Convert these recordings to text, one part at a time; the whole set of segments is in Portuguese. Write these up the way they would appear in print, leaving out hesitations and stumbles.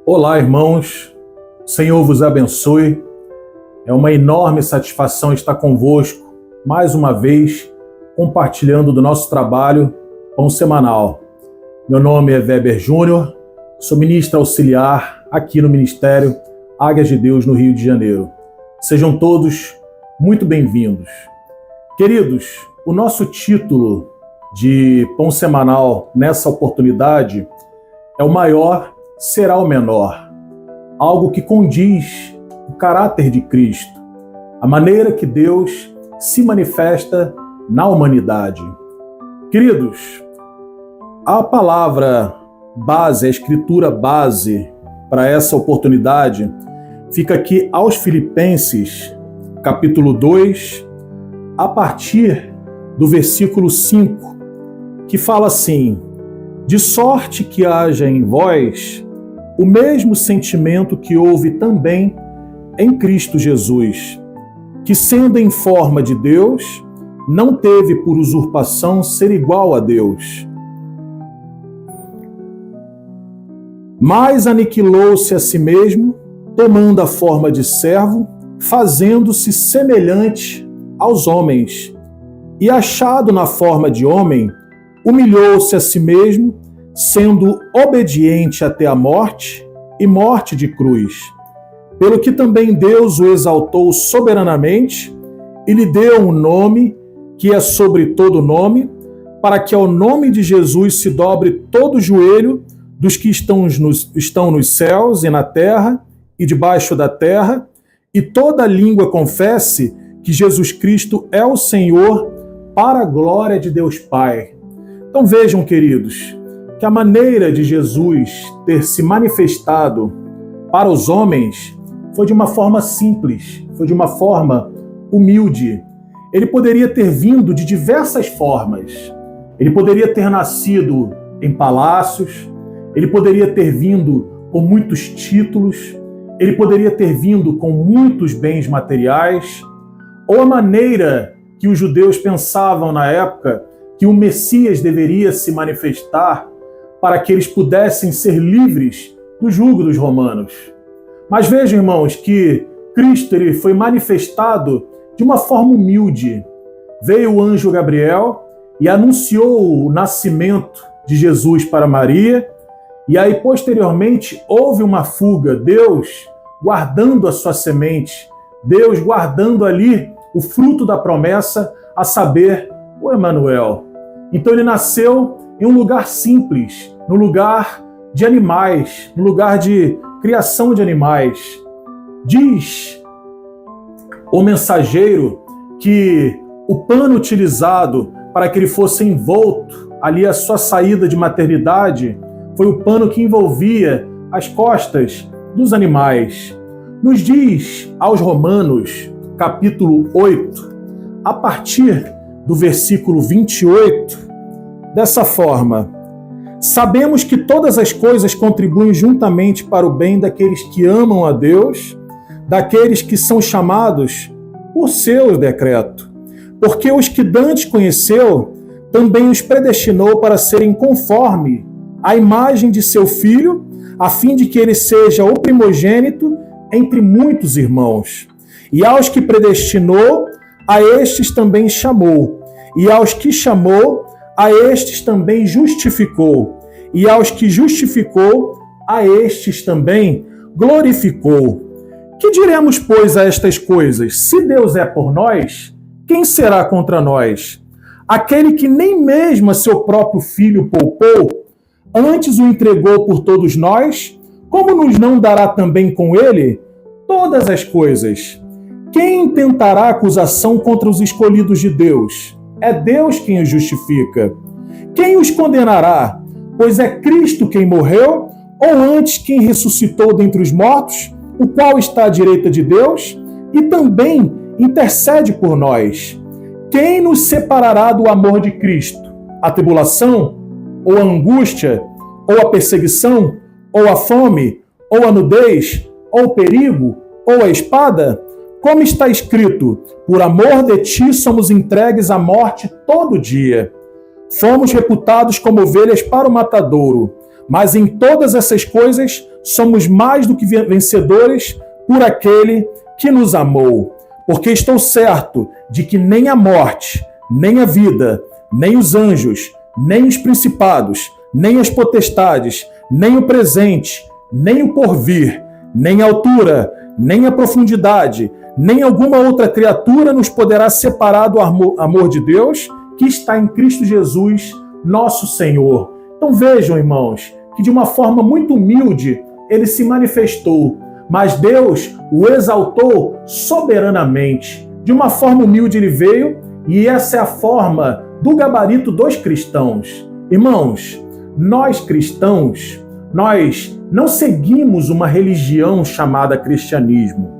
Olá, irmãos. O Senhor vos abençoe. É uma enorme satisfação estar convosco, mais uma vez, compartilhando do nosso trabalho Pão Semanal. Meu nome é Weber Júnior, sou ministro auxiliar aqui no Ministério Águias de Deus, no Rio de Janeiro. Sejam todos muito bem-vindos. Queridos, o nosso título de Pão Semanal nessa oportunidade é o maior será o menor, algo que condiz o caráter de Cristo, a maneira que Deus se manifesta na humanidade. Queridos, a palavra base, a escritura base para essa oportunidade fica aqui aos Filipenses, capítulo 2, a partir do versículo 5, que fala assim: de sorte que haja em vós o mesmo sentimento que houve também em Cristo Jesus, que, sendo em forma de Deus, não teve por usurpação ser igual a Deus, mas aniquilou-se a si mesmo, tomando a forma de servo, fazendo-se semelhante aos homens, e achado na forma de homem, humilhou-se a si mesmo, sendo obediente até a morte e morte de cruz. Pelo que também Deus o exaltou soberanamente e lhe deu um nome que é sobre todo nome, para que ao nome de Jesus se dobre todo o joelho dos que estão nos céus e na terra e debaixo da terra, e toda língua confesse que Jesus Cristo é o Senhor, para a glória de Deus Pai. Então vejam, queridos, que a maneira de Jesus ter se manifestado para os homens foi de uma forma simples, foi de uma forma humilde. Ele poderia ter vindo de diversas formas. Ele poderia ter nascido em palácios, ele poderia ter vindo com muitos títulos, ele poderia ter vindo com muitos bens materiais, ou a maneira que os judeus pensavam na época que o Messias deveria se manifestar para que eles pudessem ser livres do jugo dos romanos. Mas vejam, irmãos, que Cristo ele foi manifestado de uma forma humilde. Veio o anjo Gabriel e anunciou o nascimento de Jesus para Maria, e aí posteriormente houve uma fuga, Deus guardando a sua semente, Deus guardando ali o fruto da promessa, a saber, o Emanuel. Então ele nasceu em um lugar simples, no lugar de animais, no lugar de criação de animais. Diz o mensageiro que o pano utilizado para que ele fosse envolto ali a sua saída de maternidade foi o pano que envolvia as costas dos animais. Nos diz aos Romanos, capítulo 8, a partir do versículo 28, dessa forma: sabemos que todas as coisas contribuem juntamente para o bem daqueles que amam a Deus, daqueles que são chamados por seu decreto. Porque os que dantes conheceu, também os predestinou para serem conforme a imagem de seu Filho, a fim de que ele seja o primogênito entre muitos irmãos. E aos que predestinou, a estes também chamou. E aos que chamou, a estes também justificou. E aos que justificou, a estes também glorificou. Que diremos, pois, a estas coisas? Se Deus é por nós, quem será contra nós? Aquele que nem mesmo a seu próprio Filho poupou, antes o entregou por todos nós, como nos não dará também com ele todas as coisas? Quem intentará acusação contra os escolhidos de Deus? É Deus quem os justifica. Quem os condenará? Pois é Cristo quem morreu, ou antes quem ressuscitou dentre os mortos, o qual está à direita de Deus, e também intercede por nós. Quem nos separará do amor de Cristo? A tribulação? Ou a angústia? Ou a perseguição? Ou a fome? Ou a nudez? Ou o perigo? Ou a espada? Como está escrito: por amor de ti somos entregues à morte todo dia. Fomos reputados como ovelhas para o matadouro, mas em todas essas coisas somos mais do que vencedores por aquele que nos amou. Porque estou certo de que nem a morte, nem a vida, nem os anjos, nem os principados, nem as potestades, nem o presente, nem o porvir, nem a altura, nem a profundidade, nem alguma outra criatura nos poderá separar do amor de Deus que está em Cristo Jesus, nosso Senhor. Então vejam, irmãos, que de uma forma muito humilde ele se manifestou, mas Deus o exaltou soberanamente. De uma forma humilde ele veio, e essa é a forma do gabarito dos cristãos. Irmãos, nós cristãos, nós não seguimos uma religião chamada cristianismo.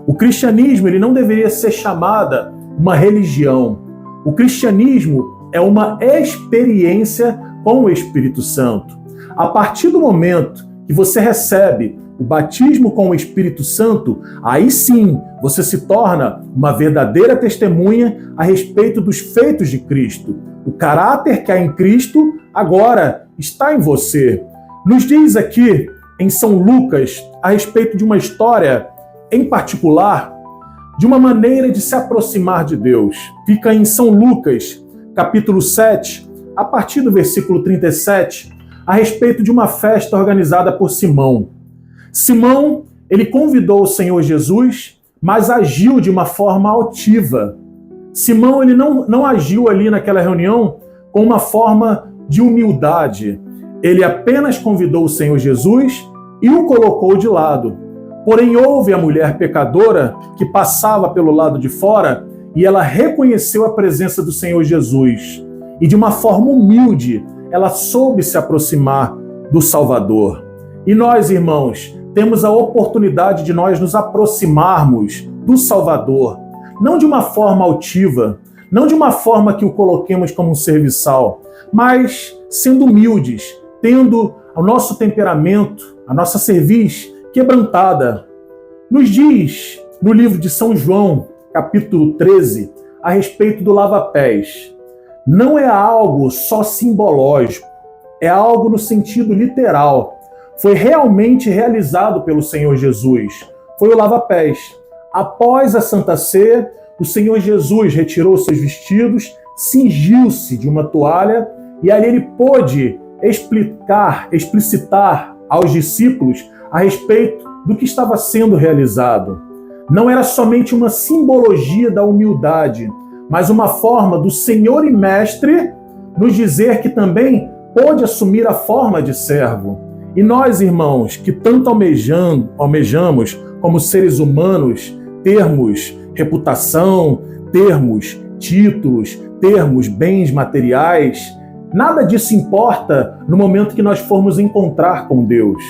O cristianismo ele não deveria ser chamada uma religião. O cristianismo é uma experiência com o Espírito Santo. A partir do momento que você recebe o batismo com o Espírito Santo, aí sim você se torna uma verdadeira testemunha a respeito dos feitos de Cristo. O caráter que há em Cristo agora está em você. Nos diz aqui em São Lucas a respeito de uma história em particular, de uma maneira de se aproximar de Deus. Fica em São Lucas, capítulo 7, a partir do versículo 37, a respeito de uma festa organizada por Simão. Simão, ele convidou o Senhor Jesus, mas agiu de uma forma altiva. Simão, ele não agiu ali naquela reunião com uma forma de humildade. Ele apenas convidou o Senhor Jesus e o colocou de lado. Porém, houve a mulher pecadora que passava pelo lado de fora e ela reconheceu a presença do Senhor Jesus. E de uma forma humilde, ela soube se aproximar do Salvador. E nós, irmãos, temos a oportunidade de nós nos aproximarmos do Salvador, não de uma forma altiva, não de uma forma que o coloquemos como um serviçal, mas sendo humildes, tendo o nosso temperamento, a nossa cerviz quebrantada. Nos diz no livro de São João, capítulo 13, a respeito do lava-pés. Não é algo só simbológico, é algo no sentido literal. Foi realmente realizado pelo Senhor Jesus. Foi o lava-pés. Após a Santa Ceia, o Senhor Jesus retirou seus vestidos, cingiu-se de uma toalha e ali ele pôde explicitar aos discípulos a respeito do que estava sendo realizado. Não era somente uma simbologia da humildade, mas uma forma do Senhor e Mestre nos dizer que também pôde assumir a forma de servo. E nós, irmãos, que tanto almejamos como seres humanos, termos reputação, termos títulos, termos bens materiais, nada disso importa no momento que nós formos encontrar com Deus.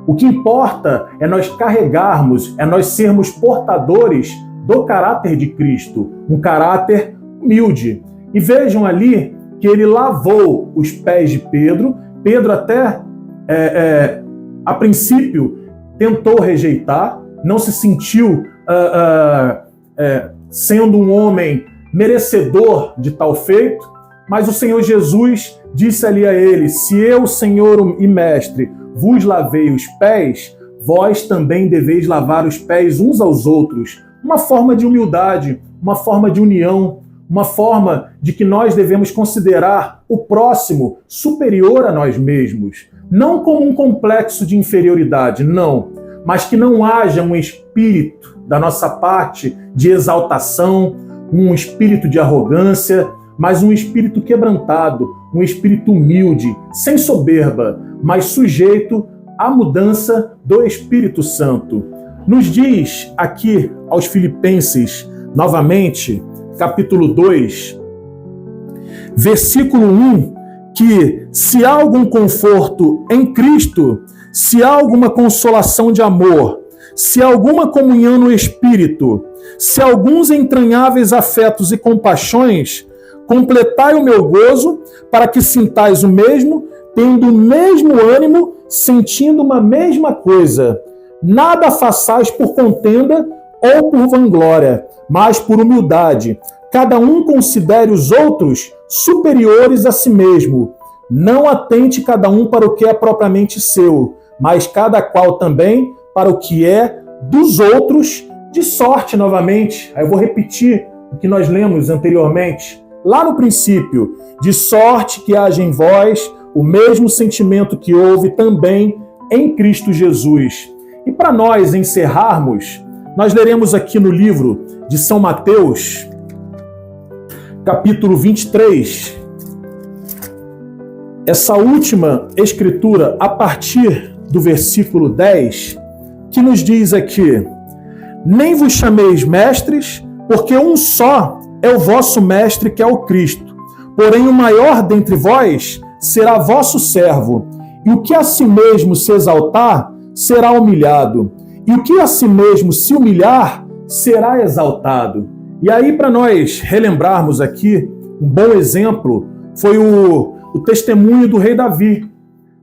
O que importa é nós carregarmos, é nós sermos portadores do caráter de Cristo, um caráter humilde. E vejam ali que ele lavou os pés de Pedro. Pedro até, a princípio, tentou rejeitar, não se sentiu sendo um homem merecedor de tal feito, mas o Senhor Jesus disse ali a ele: se eu, Senhor e Mestre, vos lavei os pés, vós também deveis lavar os pés uns aos outros. Uma forma de humildade, uma forma de união, uma forma de que nós devemos considerar o próximo superior a nós mesmos. Não como um complexo de inferioridade, não, mas que não haja um espírito da nossa parte de exaltação, um espírito de arrogância, mas um espírito quebrantado, um espírito humilde, sem soberba, mas sujeito à mudança do Espírito Santo. Nos diz aqui aos Filipenses, novamente, capítulo 2, versículo 1, que se há algum conforto em Cristo, se há alguma consolação de amor, se há alguma comunhão no Espírito, se há alguns entranháveis afetos e compaixões, completai o meu gozo, para que sintais o mesmo, tendo o mesmo ânimo, sentindo uma mesma coisa. Nada façais por contenda ou por vanglória, mas por humildade. Cada um considere os outros superiores a si mesmo. Não atente cada um para o que é propriamente seu, mas cada qual também para o que é dos outros, de sorte novamente. Aí eu vou repetir o que nós lemos anteriormente, lá no princípio, de sorte que haja em vós o mesmo sentimento que houve também em Cristo Jesus. E para nós encerrarmos, nós leremos aqui no livro de São Mateus, capítulo 23, essa última escritura a partir do versículo 10, que nos diz aqui: nem vos chameis mestres, porque um só é o vosso mestre, que é o Cristo. Porém, o maior dentre vós será vosso servo. E o que a si mesmo se exaltar, será humilhado. E o que a si mesmo se humilhar, será exaltado. E aí, para nós relembrarmos aqui, um bom exemplo foi o testemunho do rei Davi.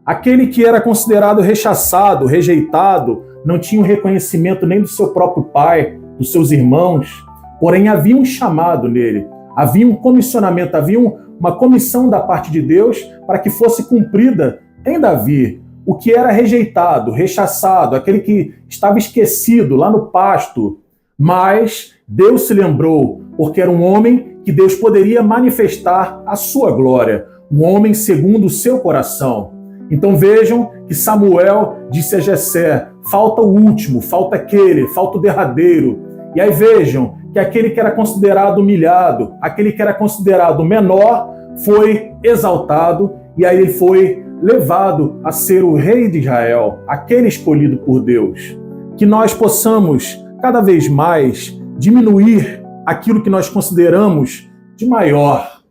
Aquele que era considerado rechaçado, rejeitado, não tinha um reconhecimento nem do seu próprio pai, dos seus irmãos, porém havia um chamado nele, havia um comissionamento, havia uma comissão da parte de Deus para que fosse cumprida em Davi, o que era rejeitado, rechaçado, aquele que estava esquecido lá no pasto, mas Deus se lembrou, porque era um homem que Deus poderia manifestar a sua glória, um homem segundo o seu coração. Então vejam que Samuel disse a Jessé: falta o último, falta aquele, falta o derradeiro. E aí vejam que aquele que era considerado humilhado, aquele que era considerado menor, foi exaltado, e aí ele foi levado a ser o rei de Israel, aquele escolhido por Deus. Que nós possamos cada vez mais diminuir aquilo que nós consideramos de maior,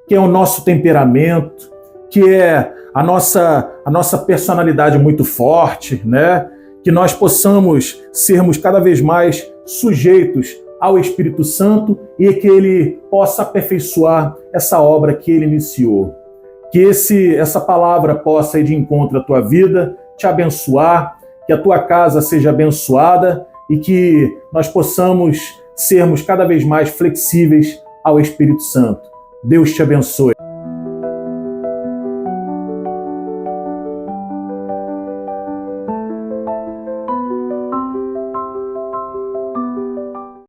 que é o nosso temperamento, que é a nossa personalidade muito forte, né? Que nós possamos sermos cada vez mais sujeitos ao Espírito Santo e que Ele possa aperfeiçoar essa obra que Ele iniciou. Que essa palavra possa ir de encontro à tua vida, te abençoar, que a tua casa seja abençoada e que nós possamos sermos cada vez mais flexíveis ao Espírito Santo. Deus te abençoe.